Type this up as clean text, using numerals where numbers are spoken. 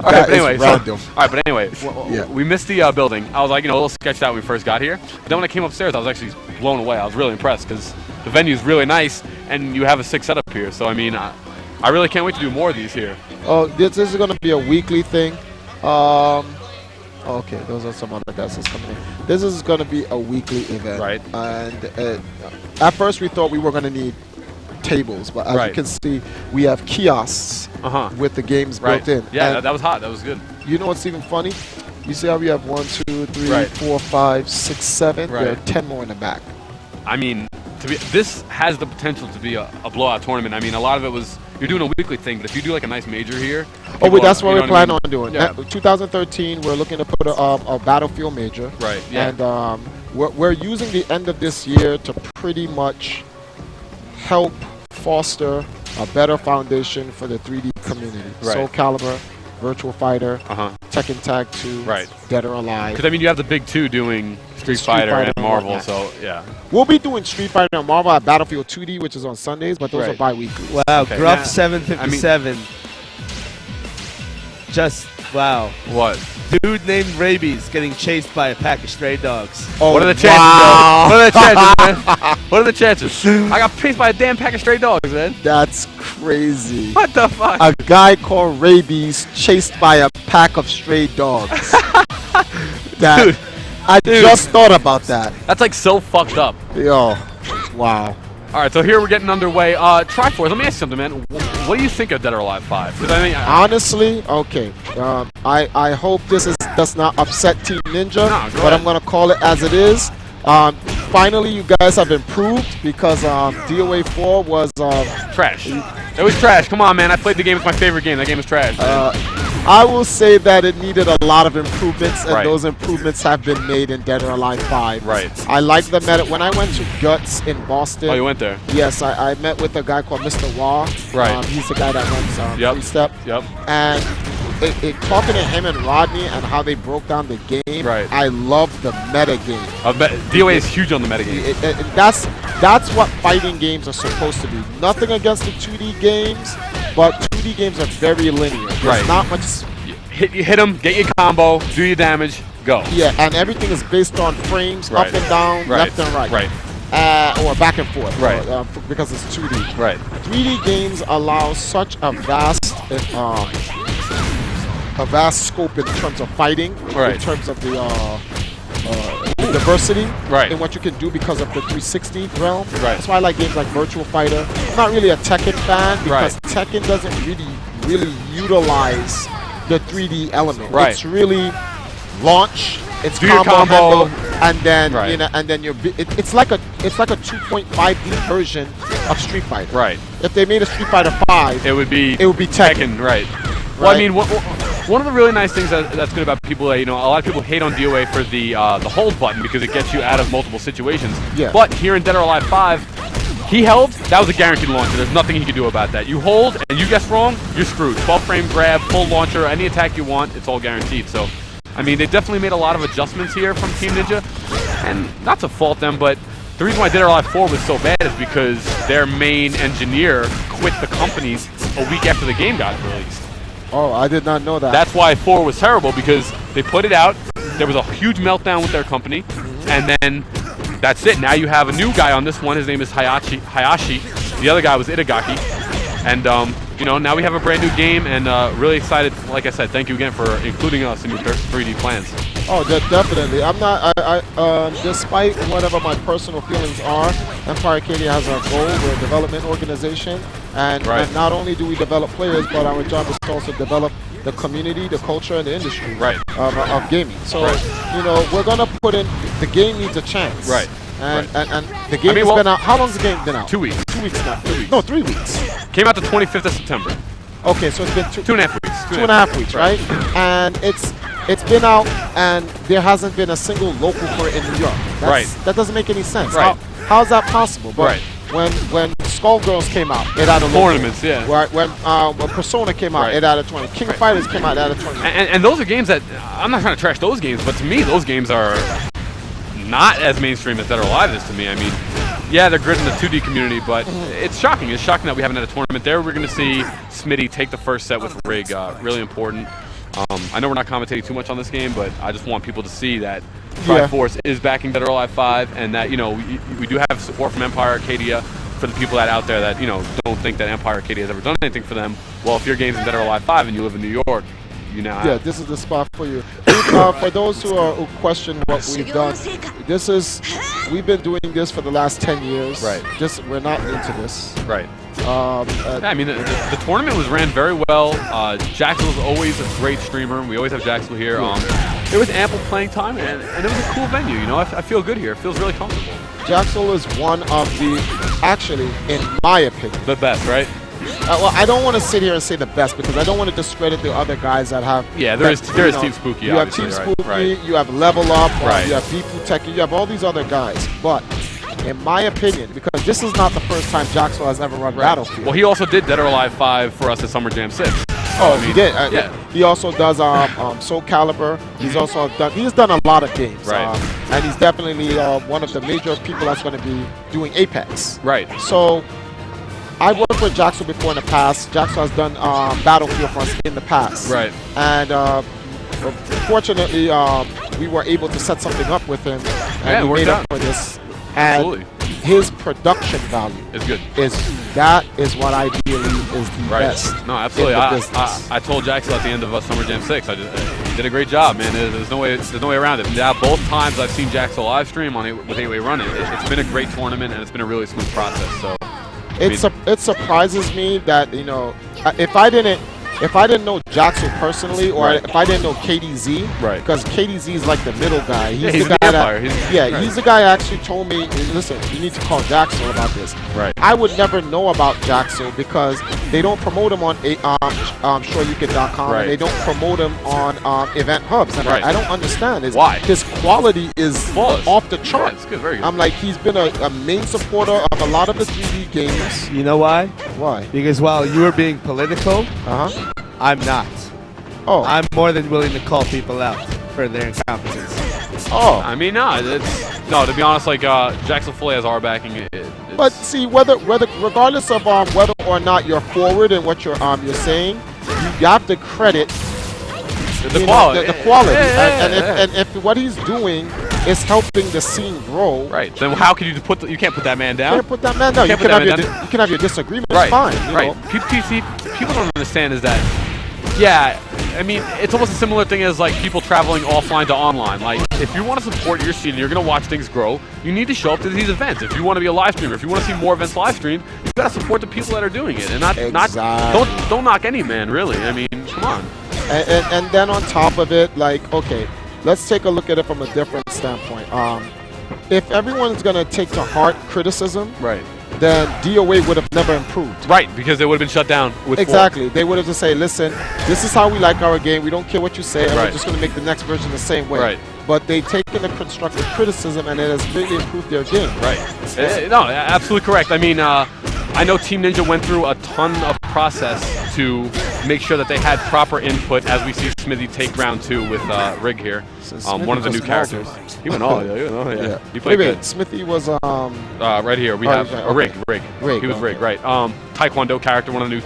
All right, but anyway, Yeah. we missed the building. I was like, a little sketched out when we first got here. But then when I came upstairs, I was actually blown away. I was really impressed because the venue's really nice, and you have a sick setup here. So, I mean, I really can't wait to do more of these here. Oh, this is going to be a weekly thing. Okay, those are some other dancers coming in. This is going to be a weekly event. Right. And at first we thought we were going to need tables, but as you can see, we have kiosks with the games built in. Yeah, that was hot. That was good. You know what's even funny? You see how we have 1, 2, 3, 4, 5, 6, 7? There are 10 more in the back. I mean, this has the potential to be a blowout tournament. I mean, a lot of it was you're doing a weekly thing, but if you do like a nice major here, that's what we plan on doing. Yeah. 2013, we're looking to put a Battlefield major. Right. Yeah. And we're using the end of this year to pretty much help foster a better foundation for the 3D community. Right. Soul Calibur, Virtual Fighter, Tekken Tag 2, Dead or Alive. Because I mean, you have the big two doing Street Fighter and Marvel, so yeah. We'll be doing Street Fighter and Marvel at Battlefield 2D, which is on Sundays, but those are bi-weekly. Wow, Gruff 757. Just, wow. What? Dude named Rabies getting chased by a pack of stray dogs. Oh, what are the chances, though? What are the chances, man? What are the chances? I got chased by a damn pack of stray dogs, man. That's crazy. What the fuck? A guy called Rabies chased by a pack of stray dogs. Dude. I just thought about that. That's like so fucked up. Yo, wow. All right, so here we're getting underway. Triforce, let me ask you something, man. What do you think of Dead or Alive 5? I mean, honestly, okay. I hope this does not upset Team Ninja, but I'm gonna call it as it is. Finally, you guys have improved because DOA4 was trash. It was trash. Come on, man. I played the game. It's my favorite game. That game is trash. I will say that it needed a lot of improvements, and those improvements have been made in Dead or Alive 5. Right. I like the meta. When I went to Guts in Boston. Oh, you went there? Yes, I met with a guy called Mr. Wah. Right. He's the guy that runs Three-Step. Yep. And talking to him and Rodney and how they broke down the game, I love the meta game. DOA is huge on the meta game. That's what fighting games are supposed to be. Nothing against the 2D games, but 2D games are very linear. There's not much. You hit them, get your combo, do your damage, go. Yeah, and everything is based on frames, up and down, left and right. Or back and forth. Because it's 2D. 3D games allow such a vast scope in terms of fighting, in terms of the diversity in what you can do because of the 360 realm. That's why I like games like Virtual Fighter. I'm not really a Tekken fan because Tekken doesn't really utilize the 3D element. It's really launch, it's combo, and then and then it's like a 2.5D version of Street Fighter. If they made a Street Fighter 5, it would be Tekken. Well, I mean, one of the really nice things that's good about people, a lot of people hate on DOA for the hold button because it gets you out of multiple situations. But here in Dead or Alive 5, he held, that was a guaranteed launcher. There's nothing he can do about that. You hold, and you guess wrong, you're screwed. 12-frame grab, full launcher, any attack you want, it's all guaranteed. So, I mean, they definitely made a lot of adjustments here from Team Ninja. And not to fault them, but the reason why Dead or Alive 4 was so bad is because their main engineer quit the company a week after the game got released. Oh, I did not know that. That's why 4 was terrible, because they put it out, there was a huge meltdown with their company, and then that's it. Now you have a new guy on this one. His name is Hayashi. The other guy was Itagaki. And, now we have a brand new game, and really excited. Like I said, thank you again for including us in your 3D plans. Oh, definitely. I'm not, despite whatever my personal feelings are, Empire Arcadia has a goal. We're a development organization. And not only do we develop players, but our job is to also develop the community, the culture, and the industry of gaming. So, we're going to put in, the game needs a chance. And the game has been out, how long has the game been out? 2 weeks. 2 weeks now. No, 3 weeks. Came out the 25th of September. Okay, so it's been 2.5 weeks. 2.5 weeks, right? And it's been out, and there hasn't been a single local for it in New York. That doesn't make any sense. How's that possible? But when Skullgirls came out, it had a tournaments, when Persona came out, it had a tournament. King of Fighters came out, it had a tournament. And those are games that, I'm not trying to trash those games, but to me, those games are not as mainstream as Dead or Alive is to me. I mean, yeah, they're good in the 2D community, but it's shocking. It's shocking that we haven't had a tournament there. We're going to see Smithy take the first set with Rig. Really important. I know we're not commentating too much on this game, but I just want people to see that Triforce is backing Dead or Alive 5, and that, you know, we do have support from Empire Arcadia for the people that out there that, you know, don't think that Empire Arcadia has ever done anything for them. Well, if your game's in Dead or Alive 5 and you live in New York, you know. Yeah, this is the spot for you. For those who question what we've done, we've been doing this for the last 10 years. Right. We're not new to this. Right. Yeah, I mean, the tournament was ran very well. Jaxel is always a great streamer. We always have Jaxel here. There was ample playing time, and it was a cool venue. You know, I feel good here. It feels really comfortable. Jaxel is one of the, actually, in my opinion, the best, right? Well, I don't want to sit here and say the best because I don't want to discredit the other guys that have. Yeah, there is Team Spooky. You have Team Spooky, you have Level Up, you have Beefy Techie, you have all these other guys. But in my opinion, because this is not the first time Jaxel has ever run Battlefield. Well, he also did Dead or Alive 5 for us at Summer Jam 6. Oh, he did. Yeah. He also does Soul Calibur. He's also done a lot of games. Right. And he's definitely one of the major people that's going to be doing Apex. Right. So I worked with Jaxel before in the past. Jaxel has done Battlefield for us in the past. Right. And fortunately, we were able to set something up with him. And we made up for this. And absolutely. His production value is good. That is what I believe is the best. No, absolutely. I told Jaxel at the end of Summer Jam 6, he did a great job, man. There's no way around it. Now, both times I've seen Jaxel live stream with 8-Way Run, it's been a great tournament and it's been a really smooth process. So it surprises me that, you know, if I didn't know Jaxel personally, or if I didn't know KDZ, because KDZ is like the middle guy. He's the guy he's the guy who actually told me, listen, you need to call Jaxel about this. Right. I would never know about Jaxel because they don't promote him on SureYouCan.com, and they don't promote him on event hubs. And I don't understand. Why? His quality is off the chart. Yeah, it's good, very good. I'm like, he's been a main supporter of a lot of the 3D games. You know why? Why? Because while you were being political, I'm not. Oh. I'm more than willing to call people out for their incompetence. Oh. I mean, no, to be honest, like, Jaxel fully has our backing. But see, regardless of whether or not you're forward in what you're saying, you have to credit the quality. The quality. And if what he's doing is helping the scene grow, right? Then how can you you can't put that man down? You can't put that man down. You can have your disagreements. Right. Fine. Right. People don't understand is that. Yeah, I mean, it's almost a similar thing as like people traveling offline to online. Like, if you want to support your scene and you're going to watch things grow, you need to show up to these events. If you want to be a live streamer, if you want to see more events live streamed, you've got to support the people that are doing it, and don't knock any man, really. I mean, come on. And then on top of it, like, okay, let's take a look at it from a different standpoint. If everyone's going to take to heart criticism, then DOA would have never improved. Right, because they would have been shut down with Exactly. They would have just said, listen, this is how we like our game. We don't care what you say, and we're just going to make the next version the same way. Right. But they've taken the constructive criticism, and it has really improved their game. Right. No, absolutely correct. I mean, I know Team Ninja went through a ton of process to make sure that they had proper input as we see Smithy take round 2 with Rig here. One of the new characters. He went all, yeah. He played good. Smithy was right here we have Rig. He was Rig, right? Taekwondo character, one of the new